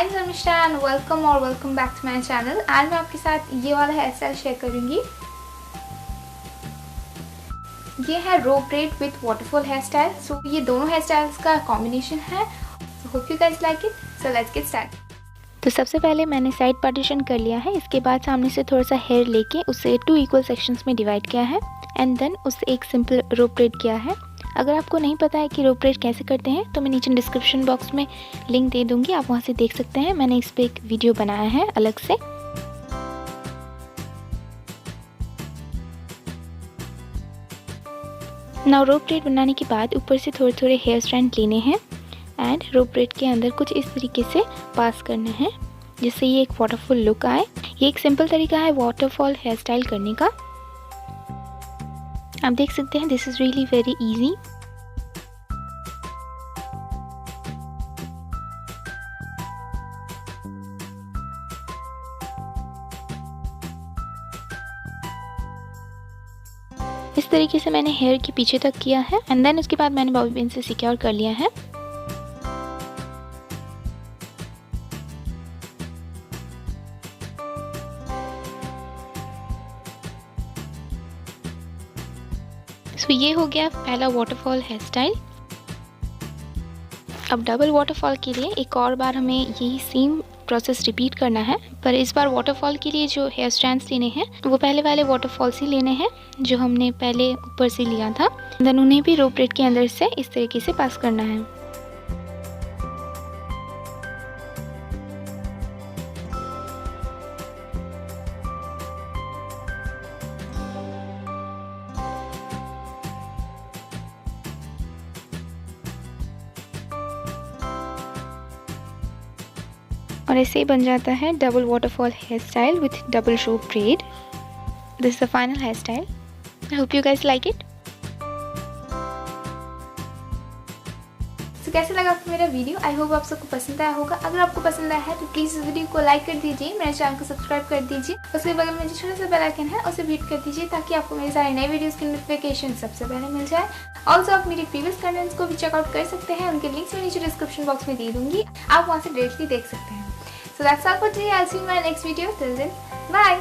Hi Sharmishtha and welcome back to my channel. आज मैं आपके साथ ये वाला हेयर स्टाइल शेयर करूंगी। ये है row braid with waterfall hair style. So ये दोनों हेयर स्टाइल्स का कॉम्बिनेशन है। Hope you guys like it. So let's get start. तो सबसे पहले मैंने साइड पार्टीशन कर लिया है। इसके बाद सामने से थोड़ा सा हेयर लेके उसे 2 इक्वल सेक्शंस में डिवाइड किया है एंड देन उसे एक सिंपल रोप ब्रेड किया है। अगर आपको नहीं पता है कि रोप ब्रेड कैसे करते हैं तो मैं नीचे डिस्क्रिप्शन बॉक्स में लिंक दे दूंगी, आप वहाँ से देख सकते हैं। मैंने इस पर एक वीडियो बनाया है अलग से। नाउ रोप ब्रेड बनाने के बाद ऊपर से थोड़े थोड़े हेयर स्ट्रैंड लेने हैं एंड रोप ब्रेड के अंदर कुछ इस तरीके से पास करने हैं जिससे ये एक वाटरफॉल लुक आए। ये एक सिंपल तरीका है वाटरफॉल हेयर स्टाइल करने का। आप देख सकते हैं this is really very easy. इस तरीके से मैंने हेयर के पीछे तक किया है एंड देन उसके बाद मैंने बॉबी पिन से सिक्योर कर लिया है। सो ये हो गया पहला वाटरफॉल हेयर स्टाइल। अब डबल वाटरफॉल के लिए एक और बार हमें यही सेम प्रोसेस रिपीट करना है, पर इस बार वाटरफॉल के लिए जो हेयर स्ट्रैंड्स लेने हैं वो पहले वाले वाटरफॉल से लेने हैं जो हमने पहले ऊपर से लिया था। देन उन्हें भी रोप ब्रेड के अंदर से इस तरीके से पास करना है। और ऐसे ही बन जाता है double waterfall hair style with double rope braid. This is the final hair style. I hope you guys like it. तो कैसे लगा आपको मेरा वीडियो? आई होप आप सबको पसंद आया होगा। अगर आपको पसंद आया है तो प्लीज़ इस वीडियो को लाइक कर दीजिए, मेरे चैनल को सब्सक्राइब कर दीजिए, उसके बगल में जो छोटा सा बेल आइकन है उसे हिट कर दीजिए ताकि आपको मेरे सारे नए वीडियोस की नोटिफिकेशन सबसे पहले मिल जाए। ऑल्सो आप मेरे प्रीवियस कंटेंट्स को भी चेकआउट कर सकते हैं, उनके लिंक्स मैं नीचे डिस्क्रिप्शन बॉक्स में दे दूंगी, आप वहाँ से डायरेक्टली देख सकते हैं। So that's all for today. I'll see you in my next video. Till then, bye.